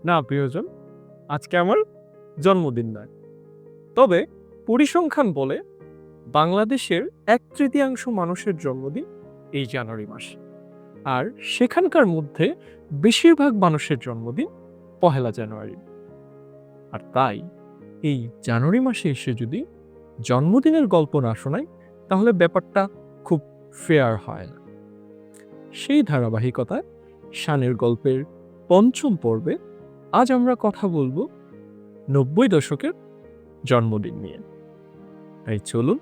না প্রিয়জন, আজকে আমার জন্মদিন নয়। তবে পরিসংখ্যান বলে বাংলাদেশের 1/3 মানুষের জন্মদিন এই জানুয়ারি মাসে। আর সেখানকার মধ্যে বেশিরভাগ মানুষের জন্মদিন পহেলা জানুয়ারি। আর তাই এই জানুয়ারি মাসে এসে যদি জন্মদিনের গল্প না শোনাই, তাহলে ব্যাপারটা খুব ফেয়ার হয় না। সেই ধারাবাহিকতায় শানের গল্পের পঞ্চম পর্বে আজ আমরা কথা বলবো 90 দশকের জন্মদিন নিয়ে। তাই চলুন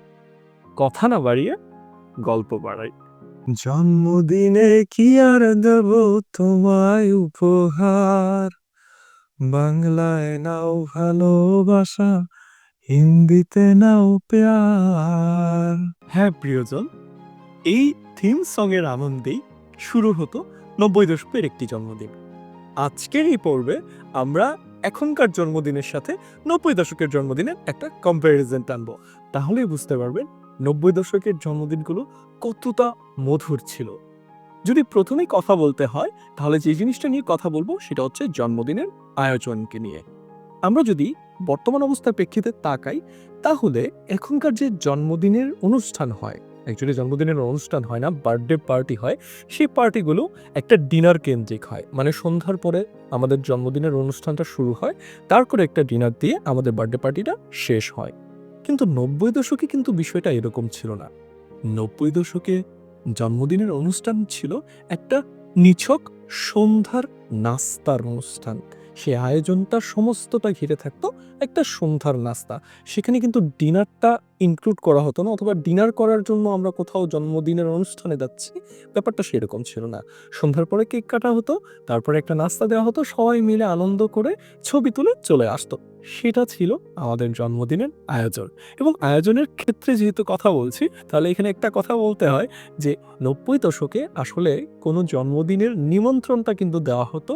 কথা না বাড়িয়ে গল্প বাড়াই। জন্মদিনে কি আর দেব তোমায় উপহার, বাংলায় নাও ভালোবাসা, হিন্দিতে নাও প্যার। হ্যাঁ প্রিয়জন, এই থিম সঙের আনন্দেই শুরু হতো 90 দশকের একটি জন্মদিন। আজকের এই পর্বে আমরা এখনকার জন্মদিনের সাথে 90 দশকের জন্মদিনের একটা কম্প্যারিজন টানবো। তাহলেই বুঝতে পারবেন 90 দশকের জন্মদিনগুলো কতটা মধুর ছিল। যদি প্রথমেই কথা বলতে হয়, তাহলে যে জিনিসটা নিয়ে কথা বলবো সেটা হচ্ছে জন্মদিনের আয়োজনকে নিয়ে। আমরা যদি বর্তমান অবস্থার প্রেক্ষিতে তাকাই, তাহলে এখনকার যে জন্মদিনের অনুষ্ঠান হয়, অ্যাকচুয়ালি জন্মদিনের অনুষ্ঠান হয় না, বার্থডে পার্টি হয়, সেই পার্টিগুলো একটা ডিনার কেন্দ্রিক হয়। মানে সন্ধ্যার পরে আমাদের জন্মদিনের অনুষ্ঠানটা শুরু হয়, তারপরে একটা ডিনার দিয়ে আমাদের বার্থডে পার্টিটা শেষ হয়। কিন্তু 90 দশকে কিন্তু বিষয়টা এরকম ছিল না। 90 দশকে জন্মদিনের অনুষ্ঠান ছিল একটা নিছক সন্ধ্যার নাস্তার অনুষ্ঠান। সে আয়োজনটা সমস্তটা ঘিরে থাকতো একটা সন্ধ্যার নাস্তা। সেখানে কিন্তু ডিনারটা ইনক্লুড করা হতো না, অথবা ডিনার করার জন্য আমরা কোথাও জন্মদিনের অনুষ্ঠানে যাচ্ছি, ব্যাপারটা সেরকম ছিল না। সন্ধ্যার পরে কেক কাটা হতো, তারপরে একটা নাস্তা দেওয়া হতো, সবাই মিলে আনন্দ করে ছবি তুলে চলে আসতো। সেটা ছিল আমাদের জন্মদিনের আয়োজন। এবং আয়োজনের ক্ষেত্রে যেহেতু কথা বলছি, তাহলে এখানে একটা কথা বলতে হয় যে 90 দশকে আসলে কোনো জন্মদিনের নিমন্ত্রণটা কিন্তু দেওয়া হতো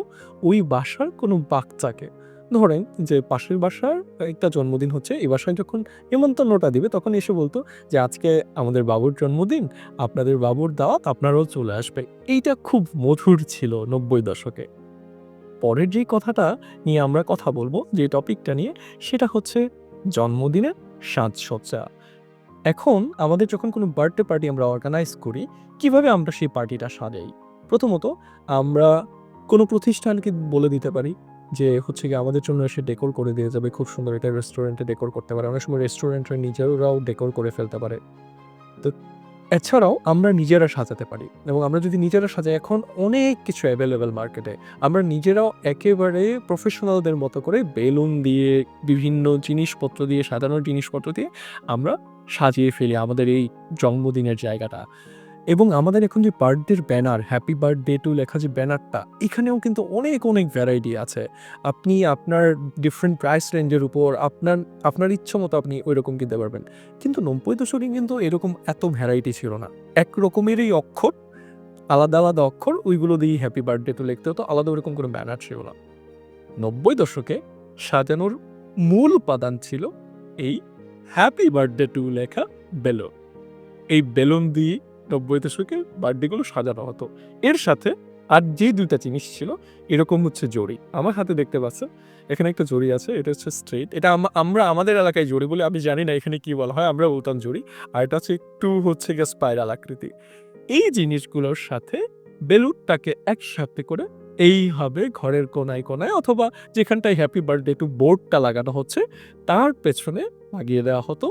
ওই বাসার কোনো বাচ্চাকে। ধরেন যে পাশের বাসার একটা জন্মদিন হচ্ছে, এই বাসায় যখন নিমন্ত্রণটা দিবে তখন এসে বলতো যে আজকে আমাদের বাবুর জন্মদিন, আপনাদের বাবুর দাওয়াত, আপনারাও চলে আসবে। এইটা খুব মধুর ছিল 90 দশকে। পরের যেই কথাটা নিয়ে আমরা কথা বলবো, যে টপিকটা নিয়ে, সেটা হচ্ছে জন্মদিনের সাজসজ্জা। এখন আমাদের যখন কোনো বার্থডে পার্টি আমরা অর্গানাইজ করি, কিভাবে আমরা সেই পার্টিটা সাজাই? প্রথমত আমরা কোনো প্রতিষ্ঠানকে বলে দিতে পারি যে হচ্ছে গিয়ে আমাদের জন্য এসে ডেকোর করে দিয়ে যাবে, খুব সুন্দর। এটা রেস্টুরেন্টে ডেকোর করতে পারে, অনেক সময় রেস্টুরেন্টের নিজেরাও ডেকোর করে ফেলতে পারে। তো এছাড়াও আমরা নিজেরা সাজাতে পারি, এবং আমরা যদি নিজেরা সাজাই, এখন অনেক কিছু অ্যাভেলেবেল মার্কেটে। আমরা নিজেরাও একেবারে প্রফেশনালদের মতো করে বেলুন দিয়ে, বিভিন্ন জিনিসপত্র দিয়ে, সাজানোর জিনিসপত্র দিয়ে আমরা সাজিয়ে ফেলি আমাদের এই জন্মদিনের জায়গাটা। এবং আমাদের এখন যে বার্থডের ব্যানার, হ্যাপি বার্থডে টু লেখা যে ব্যানারটা, এখানেও কিন্তু অনেক অনেক ভ্যারাইটি আছে। আপনি আপনার ডিফারেন্ট প্রাইস রেঞ্জের উপর আপনার আপনার ইচ্ছা মতো আপনি ওই রকম কিনতে পারবেন। কিন্তু 90 দশকে কিন্তু এরকম এত ভ্যারাইটি ছিল না। এক রকমেরই অক্ষর, আলাদা আলাদা অক্ষর, ওইগুলো দিয়েই হ্যাপি বার্থডে টু লিখতে হতো, আলাদা ওরকম কোনো ব্যানার ছিল না। 90 দশকে সাজানোর মূল উপাদান ছিল এই হ্যাপি বার্থডে টু লেখা বেলুন। এই বেলুন দিয়ে 90 দশকে বার্থডেগুলো সাজানো হতো। এর সাথে আর যে ২টা জিনিস ছিল, এরকম হচ্ছে জরি। আমার হাতে দেখতে পাচ্ছেন, এখানে একটা জরি আছে, এটা হচ্ছে স্ট্রেইট। এটা আমরা আমাদের এলাকায় জরি বলি, আমি জানি না এখানে কি বলা হয়, আমরা বলতাম জরি। আর এটা হচ্ছে একটু হচ্ছে গিয়ে স্পাইরাল আকৃতি। এই জিনিসগুলোর সাথে বেলুনটাকে একসাথে করে এইভাবে ঘরের কোনায় কোনায়, অথবা যেখানটায় হ্যাপি বার্থডে টু বোর্ডটা লাগানো হচ্ছে তার পেছনে লাগিয়ে দেওয়া হতো।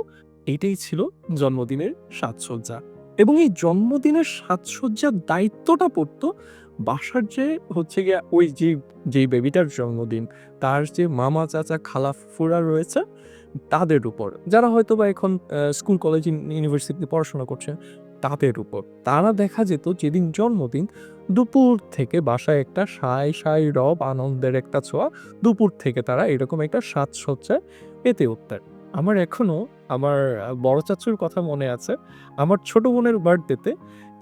এইটাই ছিল জন্মদিনের সাজসজ্জা। এবং এই জন্মদিনের সাজসজ্জার দায়িত্বটা পড়তো বাসার যে হচ্ছে গিয়ে ওই যেই বেবিটার জন্মদিন, তার যে মামা, চাচা, খালা, ফুফুরা রয়েছে তাদের উপর, যারা হয়তোবা এখন স্কুল, কলেজ, ইউনিভার্সিটিতে পড়াশোনা করছে তাদের উপর। তারা দেখা যেত যেদিন জন্মদিন, দুপুর থেকে বাসায় একটা সাঁই সাঁই রব, আনন্দের একটা ছোঁয়া, দুপুর থেকে তারা এরকম একটা সাজসজ্জায় পেতে উঠতেন। আমার এখনো আমার বড় চাচুর কথা মনে আছে। আমার ছোট বোনের বার্থডেতে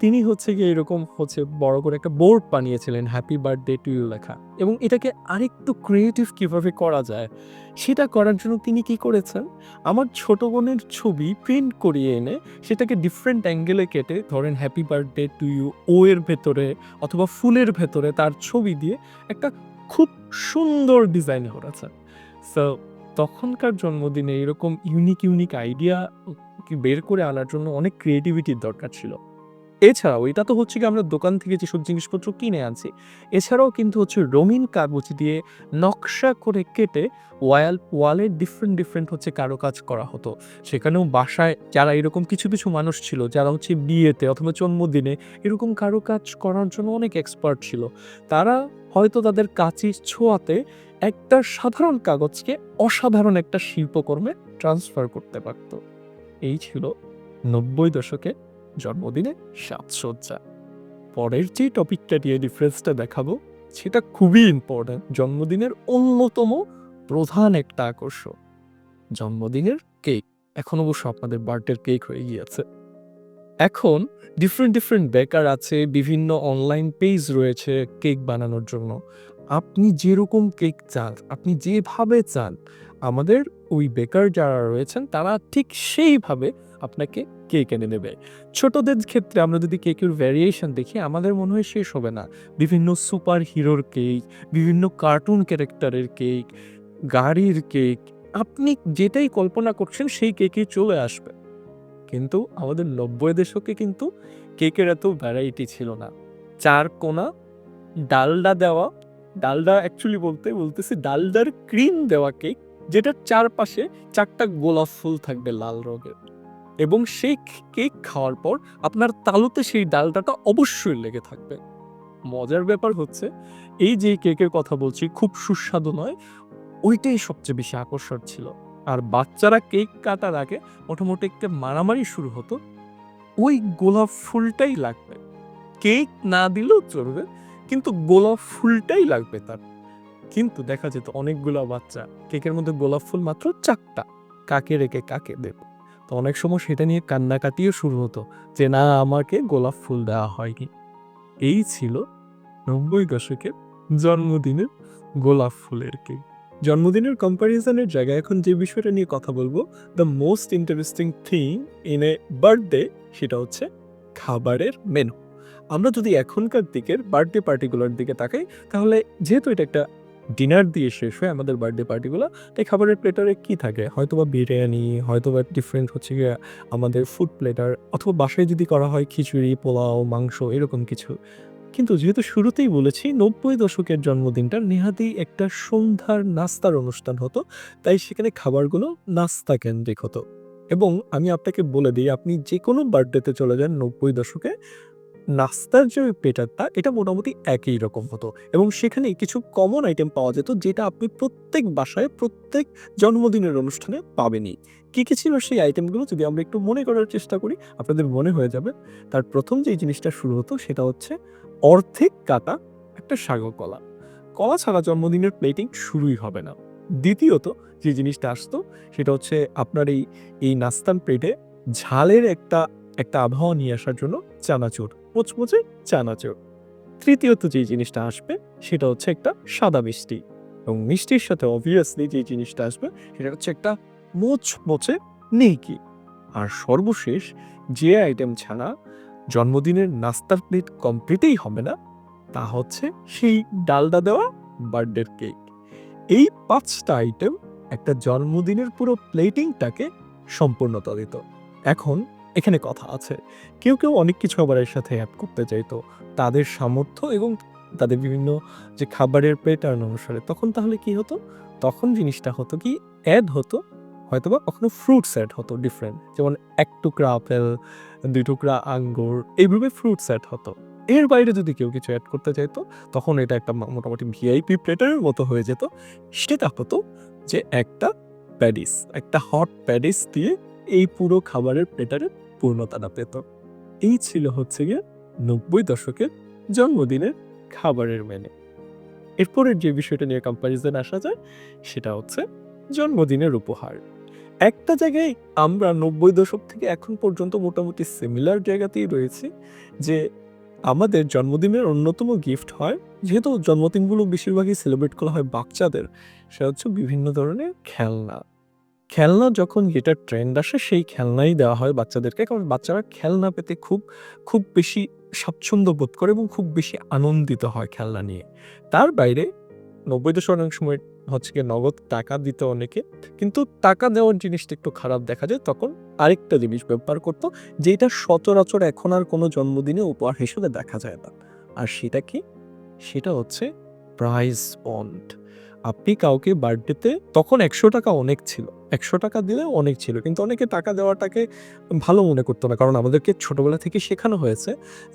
তিনি হচ্ছে গিয়ে এরকম হচ্ছে বড় করে একটা বোর্ড বানিয়েছিলেন হ্যাপি বার্থডে টু ইউ লেখা। এবং এটাকে আরেকটু ক্রিয়েটিভ কিভাবে করা যায়, সেটা করার জন্য তিনি কি করেছেন, আমার ছোট বোনের ছবি প্রিন্ট করিয়ে এনে সেটাকে ডিফারেন্ট অ্যাঙ্গেলে কেটে, ধরেন হ্যাপি বার্থডে টু ইউ ও এর ভেতরে অথবা ফুলের ভেতরে তার ছবি দিয়ে একটা খুব সুন্দর ডিজাইন করেছে। সো তখনকার জন্মদিনে এরকম ইউনিক আইডিয়া বের করে আনার জন্য অনেক ক্রিয়েটিভিটির দরকার ছিল। এছাড়াও এটা তো হচ্ছে গিয়ে আমরা দোকান থেকে যেসব জিনিসপত্র কিনে আনছি। এছাড়াও কিন্তু হচ্ছে রঙিন কাগজ দিয়ে নকশা করে কেটে ওয়ালে ডিফারেন্ট হচ্ছে কারুকাজ করা হতো। সেখানেও বাসায় যারা এরকম কিছু মানুষ ছিল যারা হচ্ছে বিয়েতে অথবা জন্মদিনে এরকম কারুকাজ করার জন্য অনেক এক্সপার্ট ছিল। তারা হয়তো তাদের কাঁচির ছোঁয়াতে একটা সাধারণ কাগজকে অসাধারণ একটা শিল্পকর্মে ট্রান্সফার করতে পারত। এই ছিল ৯০ দশকে জন্মদিনে সাজসজ্জা। পরের যে টপিকটা নিয়ে ডিফারেন্সটা দেখাবো সেটা খুবই ইম্পর্ট্যান্ট। জন্মদিনের অন্যতম প্রধান একটা আকর্ষণ জন্মদিনের কেক। এখন অবশ্য আপনাদের বার্থডের কেক হয়ে গিয়েছে। এখন ডিফারেন্ট বেকার আছে, বিভিন্ন অনলাইন পেজ রয়েছে কেক বানানোর জন্য। আপনি যেরকম কেক চান, আপনি যেভাবে চান, আমাদের ওই বেকার যারা রয়েছেন তারা ঠিক সেইভাবে আপনাকে কেক এনে দেবে। ছোটদের ক্ষেত্রে আমরা যদি কেকের ভ্যারিয়েশন দেখি আমাদের মনে হয় শেষ হবে না। বিভিন্ন সুপার হিরোর কেক, বিভিন্ন কার্টুন ক্যারেক্টারের কেক, গাড়ির কেক, আপনি যেটাই কল্পনা করছেন সেই কেকই চলে আসবে। কিন্তু আমাদের ৯০ দশকে কিন্তু কেকের এত ভ্যারাইটি ছিল না। ৪ কোণা, ডালডা দেওয়া, ডালডা অ্যাকচুয়ালি বলতেছি ডালডার ক্রিম দেওয়া কেক, যেটার চারপাশে ৪টা গোলাপ ফুল থাকবে লাল রঙের। এবং সেই কেক খাওয়ার পর আপনার তালুতে সেই ডালডাটা অবশ্যই লেগে থাকবে। মজার ব্যাপার হচ্ছে এই যে কেকের কথা বলছি খুব সুস্বাদু নয়, ওইটাই সবচেয়ে বেশি আকর্ষণ ছিল। আর বাচ্চারা কেক কাটার আগে মোটামুটি একটা মারামারি শুরু হতো, ওই গোলাপ ফুলটাই লাগবে। কেক না দিলেও চলবে, কিন্তু গোলাপ ফুলটাই লাগবে তার। কিন্তু দেখা যেত অনেকগুলা বাচ্চা কেকের মধ্যে গোলাপ ফুল মাত্র ৪টা, কাকে রেখে কাকে দেব। তো অনেক সময় সেটা নিয়ে কান্নাকাটিও শুরু হতো যে না, আমাকে গোলাপ ফুল দেওয়া হয়নি। এই ছিল ৯০ দশকের জন্মদিনের গোলাপ ফুলের কেক। জন্মদিনের কম্প্যারিজনের জায়গায় এখন যে বিষয়টা নিয়ে কথা বলবো, the most interesting thing in a birthday, সেটা হচ্ছে খাবারের মেনু। আমরা যদি এখনকার দিকের বার্থডে পার্টিগুলোর দিকে তাকাই, তাহলে যেহেতু এটা একটা ডিনার দিয়ে শেষ হয় আমাদের বার্থডে পার্টিগুলো, তাই খাবারের প্লেটারে কি থাকে, হয়তোবা বিরিয়ানি, হয়তোবা ডিফারেন্ট হচ্ছে গিয়ে আমাদের ফুড প্লেটার, অথবা বাসায় যদি করা হয় খিচুড়ি, পোলাও, মাংস, এরকম কিছু। কিন্তু যেহেতু শুরুতেই বলেছি ৯০ দশকের জন্মদিনটা নেহাতেই একটা সন্ধ্যার নাস্তার অনুষ্ঠান হতো, তাই সেখানে খাবারগুলো নাস্তা কেন্দ্রিক হতো। এবং আমি আপনাকে বলে দিই, আপনি যে কোনো বার্থডেতে চলে যান ৯০ দশকে, নাস্তার যে প্লেটারটা এটা মোটামুটি একই রকম হতো এবং সেখানে কিছু কমন আইটেম পাওয়া যেত যেটা আপনি প্রত্যেক বাসায় প্রত্যেক জন্মদিনের অনুষ্ঠানে পাবেনই। কি ছিল সেই আইটেমগুলো যদি আমরা একটু মনে করার চেষ্টা করি, আপনাদের মনে হয়ে যাবে। তার প্রথম যে জিনিসটা শুরু হতো সেটা হচ্ছে অর্ধেক কাটা একটা সাগর কলা। কলা ছাড়া জন্মদিনের প্লেটিং শুরুই হবে না। দ্বিতীয়ত যে জিনিসটা আসতো সেটা হচ্ছে আপনার এই নাস্তার প্লেটে ঝালের একটা আবহাওয়া নিয়ে আসার জন্য চানাচুর, মুচমুচে চানাচুর। তৃতীয়ত যে জিনিসটা আসবে সেটা হচ্ছে একটা সাদা মিষ্টি, এবং মিষ্টির সাথে অবভিয়াসলি যে জিনিসটা আসবে সেটা হচ্ছে একটা মুচমুচে নেকি। আর সর্বশেষ যে আইটেম ছাড়া জন্মদিনের নাস্তার প্লেট কমপ্লিটই হবে না, তা হচ্ছে সেই ডালডা দেওয়া বার্থডের কেক। এই ৫টা আইটেম একটা জন্মদিনের পুরো প্লেটিংটাকে সম্পূর্ণতা দিত। এখন এখানে কথা আছে, কেউ অনেক কিছু আবার এর সাথে অ্যাড করতে চাইতো তাদের সামর্থ্য এবং তাদের বিভিন্ন যে খাবারের প্যাটার্ন অনুসারে। তখন তাহলে কি হতো, তখন জিনিসটা হতো কি, অ্যাড হতো হয়তোবা কখনো ফ্রুটস অ্যাড হতো ডিফারেন্ট, যেমন ১ টুকরা আপেল, ২ টুকরা আঙ্গুর, এইভাবে ফ্রুটস অ্যাড হতো। এর বাইরে যদি কেউ কিছু অ্যাড করতে চাইতো তখন এটা একটা মোটামুটি ভিআইপি প্লেটারের মতো হয়ে যেত। সেটা হতো যে একটা হট প্যাডিস দিয়ে এই পুরো খাবারের প্লেটারে পূর্ণতাটা পেত। এই ছিল হচ্ছে গিয়ে ৯০ দশকের জন্মদিনের খাবারের মেনু। এরপরের যে বিষয়টা নিয়ে কম্প্যারিজন আসা যায় সেটা হচ্ছে জন্মদিনের উপহার। একটা জায়গায় আমরা ৯০ দশক থেকে এখন পর্যন্ত মোটামুটি সিমিলার জায়গাতেই রয়েছি, যে আমাদের জন্মদিনের অন্যতম গিফট হয়, যেহেতু জন্মদিনগুলো বেশিরভাগই সেলিব্রেট করা হয় বাচ্চাদের, সেটা হচ্ছে বিভিন্ন ধরনের খেলনা। খেলনা যখন যেটার ট্রেন্ড আসে সেই খেলনাই দেওয়া হয় বাচ্চাদেরকে, কারণ বাচ্চারা খেলনা পেতে খুব বেশি স্বাচ্ছন্দ্য বোধ করে এবং খুব বেশি আনন্দিত হয় খেলনা নিয়ে। তার বাইরে 90 দশক অনেক সময় হচ্ছে গিয়ে নগদ টাকা দিত অনেকে, কিন্তু টাকা দেওয়ার জিনিসটা একটু খারাপ দেখা যায়। তখন আরেকটা জিনিস ব্যবহার করতো, যেটা সচরাচর এখন আর কোনো জন্মদিনে উপহার হিসেবে দেখা যায় না। আর সেটা কি? সেটা হচ্ছে প্রাইজ বন্ড। আপনি কাউকে বার্থডেতে, তখন ১০০ টাকা অনেক ছিল। ১০০ টাকা দিলেও অনেক ছিল। কিন্তু অনেকে টাকা দেওয়াটাকে ভালো মনে করতো না। কারণ আমাদেরকে ছোটবেলা থেকে শেখানো হয়েছে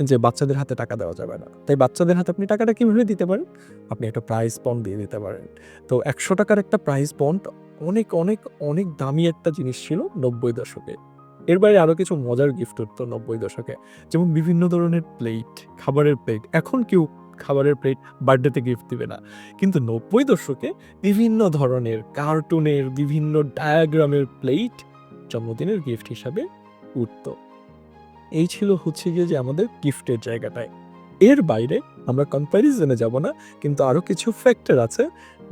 যে বাচ্চাদের হাতে টাকা দেওয়া যাবে না। তাই বাচ্চাদের হাতে আপনি টাকাটা কিভাবে দিতে পারেন? আপনি একটা প্রাইজ বন্ড দিয়ে দিতে পারেন। তো ১০০ টাকার একটা প্রাইজ বন্ড অনেক, অনেক, অনেক দামি একটা জিনিস ছিল ৯০ দশকে। এর বাইরে আরো কিছু মজার গিফট হতো ৯০ দশকে। যেমন বিভিন্ন ধরনের প্লেট, খাবারের প্লেট। এখন কেউ খাবারের প্লেট বার্থডেতে গিফট দিবে না। কিন্তু ৯০ দশকে বিভিন্ন ধরনের কার্টুনের, বিভিন্ন ডায়াগ্রামের প্লেট জন্মদিনের গিফট হিসাবে উঠত। এই ছিল হচ্ছে গিয়ে যে আমাদের গিফটের জায়গাটায়। এর বাইরে আমরা কম্প্যারিজনে যাব না, কিন্তু আরো কিছু ফ্যাক্টর আছে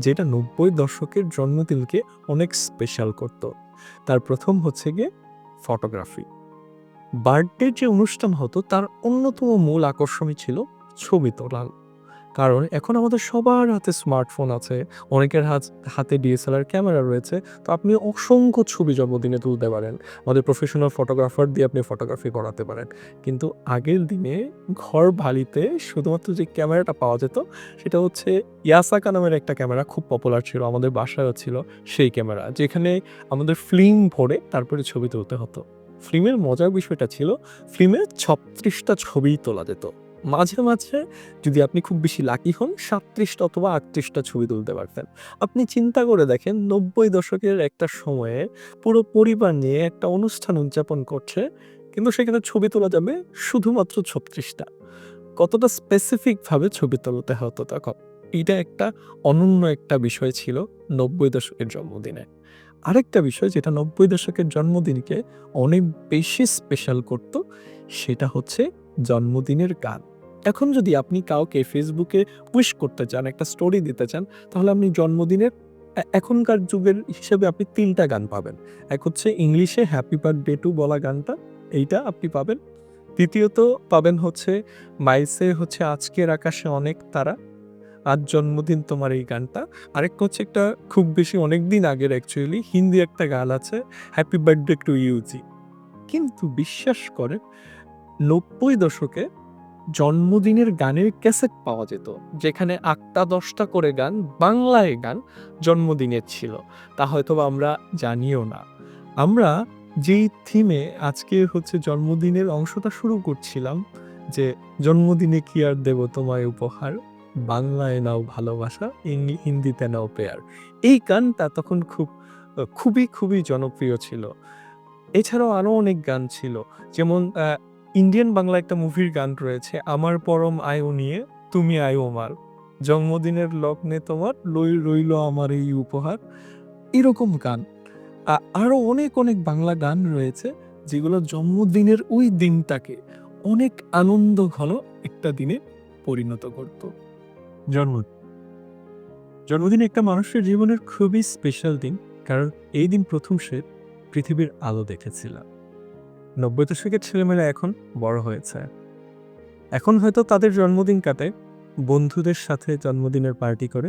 যেটা ৯০ দশকের জন্মদিনকে অনেক স্পেশাল করত। তার প্রথম হচ্ছে গিয়ে ফটোগ্রাফি। বার্থডের যে অনুষ্ঠান হতো তার অন্যতম মূল আকর্ষণই ছিল ছবি তোলা। কারণ এখন আমাদের সবার হাতে স্মার্টফোন আছে, অনেকের হাতে ডিএসএলআর ক্যামেরা রয়েছে। তো আপনি অসংখ্য ছবি জন্মদিনে তুলতে পারেন। আমাদের প্রফেশনাল ফটোগ্রাফার দিয়ে আপনি ফটোগ্রাফি করাতে পারেন। কিন্তু আগের দিনে ঘর বাড়িতে শুধুমাত্র যে ক্যামেরাটা পাওয়া যেত সেটা হচ্ছে ইয়াসাকা নামের একটা ক্যামেরা, খুব পপুলার ছিল, আমাদের বাসায়ও ছিল সেই ক্যামেরা, যেখানে আমাদের ফিল্ম ভরে তারপরে ছবি তুলতে হতো। ফিল্মের মজার বিষয়টা ছিল ফিল্মে ৩৬টা ছবিই তোলা যেত। মাঝে, মাঝে যদি আপনি খুব বেশি লাকি হন ৩৭টা অথবা ৩৮টা ছবি তুলতে পারতেন। আপনি চিন্তা করে দেখেন ৯০ দশকের একটা সময়ে পুরো পরিবার নিয়ে একটা অনুষ্ঠান উদযাপন করছে, কিন্তু সেখানে ছবি তোলা যাবে শুধুমাত্র ৩৬টা। কতটা স্পেসিফিকভাবে ছবি তুলতে হতো তখন। এইটা একটা অনন্য একটা বিষয় ছিল ৯০ দশকের জন্মদিনে। আরেকটা বিষয় যেটা ৯০ দশকের জন্মদিনকে অনেক বেশি স্পেশাল করত, সেটা হচ্ছে জন্মদিনের গান। এখন যদি আপনি কাউকে ফেসবুকে উইশ করতে চান, একটা স্টোরি দিতে চান, তাহলে আপনি জন্মদিনের এখনকার যুগের হিসেবে আপনি ৩টা গান পাবেন। এক হচ্ছে ইংলিশে হ্যাপি বার্থডে টু বলা গানটা, এইটা আপনি পাবেন। দ্বিতীয়ত পাবেন হচ্ছে মাইলসে হচ্ছে আজকের আকাশে অনেক তারা, আজ জন্মদিন তোমার, এই গানটা। আরেকটা হচ্ছে একটা খুব বেশি অনেকদিন আগের অ্যাকচুয়ালি হিন্দি একটা গান আছে, হ্যাপি বার্থডে টু ইউজি। কিন্তু বিশ্বাস করেন ৯০ দশকে জন্মদিনের গানের ক্যাসেট পাওয়া যেত, যেখানে ৮টা ১০টা করে গান, বাংলায় গান জন্মদিনের ছিল। তা হয়তোবা আমরা জানিও না। আমরা যেই থিমে আজকে হচ্ছে জন্মদিনের অংশটা শুরু করছিলাম, যে জন্মদিনে কি আর দেব তোমায় উপহার, বাংলায় নাও ভালোবাসা, হিন্দিতে নাও পেয়ার। এই গানটা তখন খুবই, খুবই জনপ্রিয় ছিল। এছাড়াও আরো অনেক গান ছিল। যেমন ইন্ডিয়ান বাংলা একটা মুভির গান রয়েছে, আমার পরম আয়ু নিয়ে তুমি আয়ু আমার, জন্মদিনের লগ্নে তোমার রইল আমার এই উপহার। এরকম গান। আরো অনেক, অনেক বাংলা গান রয়েছে যেগুলো জন্মদিনের ওই দিনটাকে অনেক আনন্দ ঘন একটা দিনে পরিণত করত। জন্মদিন জন্মদিন একটা মানুষের জীবনের খুবই স্পেশাল দিন, কারণ এই দিন প্রথম সে পৃথিবীর আলো দেখেছিল। ৯০ দশকের ছেলেমেয়েরা এখন বড় হয়েছে। এখন হয়তো তাদের জন্মদিন কাটায় বন্ধুদের সাথে জন্মদিনের পার্টি করে,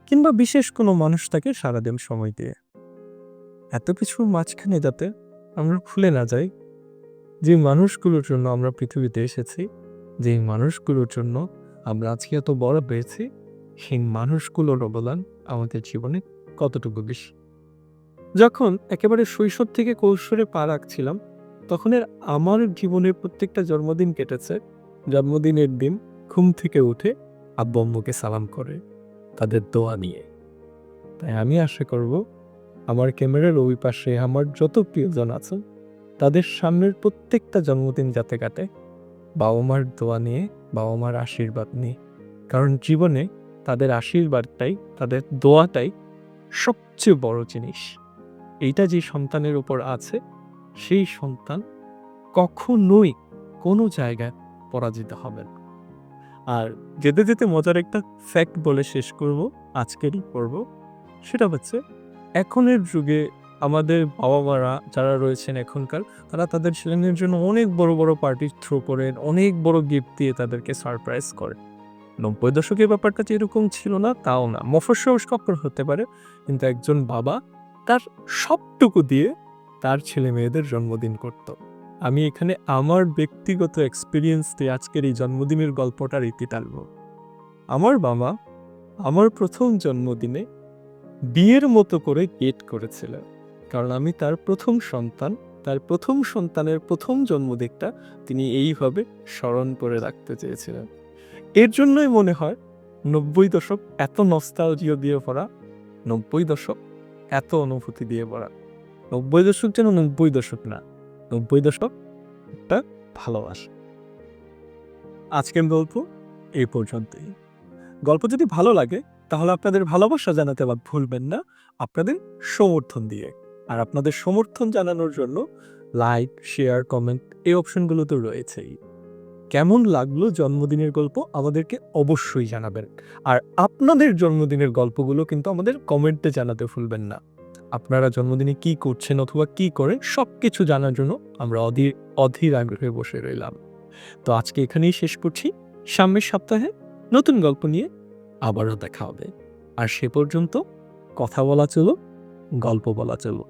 কিংবা বিশেষ কোনো মানুষটাকে সারাদিন সময় দিয়ে। এত কিছুর মাঝখানে যাতে আমরা ভুলে না যাই যে মানুষগুলোর জন্য আমরা পৃথিবীতে এসেছি, যে মানুষগুলোর জন্য আমরা আজকে এত বড় পেয়েছি, সেই মানুষগুলোর অবদান আমাদের জীবনে কতটুকু বেশি। যখন একেবারে শৈশব থেকে কৈশোরে পা রাখছিলাম, তখনের আমার জীবনের প্রত্যেকটা জন্মদিন কেটেছে জন্মদিনের দিন ঘুম থেকে উঠে আব্বু আম্মুকে সালাম করে, তাদের দোয়া নিয়ে। তাই আমি আশা করব আমার ক্যামেরার ওই পাশে আমার যত প্রিয়জন আছেন তাদের সামনের প্রত্যেকটা জন্মদিন যাতে কাটে বাবা মার দোয়া নিয়ে, বাবা মার আশীর্বাদ নিয়ে। কারণ জীবনে তাদের আশীর্বাদটাই, তাদের দোয়াটাই সবচেয়ে বড় জিনিস। এইটা যে সন্তানের উপর আছে, সেই সন্তান কখনোই কোনো জায়গায় পরাজিত হবে না। আর যেতে যেতে মজার একটা ফ্যাক্ট বলে শেষ করব আজকেরই পর্ব। সেটা হচ্ছে এখনের যুগে আমাদের বাবা মারা যারা রয়েছেন এখনকার, তারা তাদের ছেলেমেয়ের জন্য অনেক বড় বড় পার্টি থ্রো করেন, অনেক বড় গিফট দিয়ে তাদেরকে সারপ্রাইজ করেন। 90 দশকের ব্যাপারটা যে এরকম ছিল না তাও না, মফস্বল শহর হতে পারে, কিন্তু একজন বাবা তার সবটুকু দিয়ে তার ছেলে মেয়েদের জন্মদিন করত। আমি এখানে আমার ব্যক্তিগত এক্সপিরিয়েন্স দিয়ে আজকের এই জন্মদিনের গল্পটার ইতি টানব। আমার বাবা আমার প্রথম জন্মদিনে বিয়ের মতো করে গেট করেছিলেন, কারণ আমি তার প্রথম সন্তান। তার প্রথম সন্তানের প্রথম জন্মদিনটা তিনি এইভাবে স্মরণ করে রাখতে চেয়েছিলেন। এর জন্যই মনে হয় 90 দশক এত নস্টালজিয়া দিয়ে ভরা, 90 দশক এত অনুভূতি দিয়ে ভরা। 90 দশক যেন 90 দশক না, 90 দশক একটা ভালোবাসা। আজকের গল্প এই পর্যন্তই। গল্প যদি ভালো লাগে তাহলে আপনাদের ভালোবাসা জানাতে ভুলবেন না আপনাদের সমর্থন দিয়ে। আর আপনাদের সমর্থন জানানোর জন্য লাইক, শেয়ার, কমেন্ট এই অপশনগুলো তো রয়েছেই। কেমন লাগলো জন্মদিনের গল্প আমাদেরকে অবশ্যই জানাবেন। আর আপনাদের জন্মদিনের গল্পগুলো কিন্তু আমাদের কমেন্টে জানাতে ভুলবেন না। আপনারা জন্মদিনে কি করছেন অথবা কি করেন সবকিছু জানার জন্য আমরা অধীর আগ্রহে বসে রইলাম। তো আজকে এখানেই শেষ করছি। সামনের সপ্তাহে নতুন গল্প নিয়ে আবারও দেখা হবে। আর সে পর্যন্ত কথা বলা চলো, গল্প বলা চলো।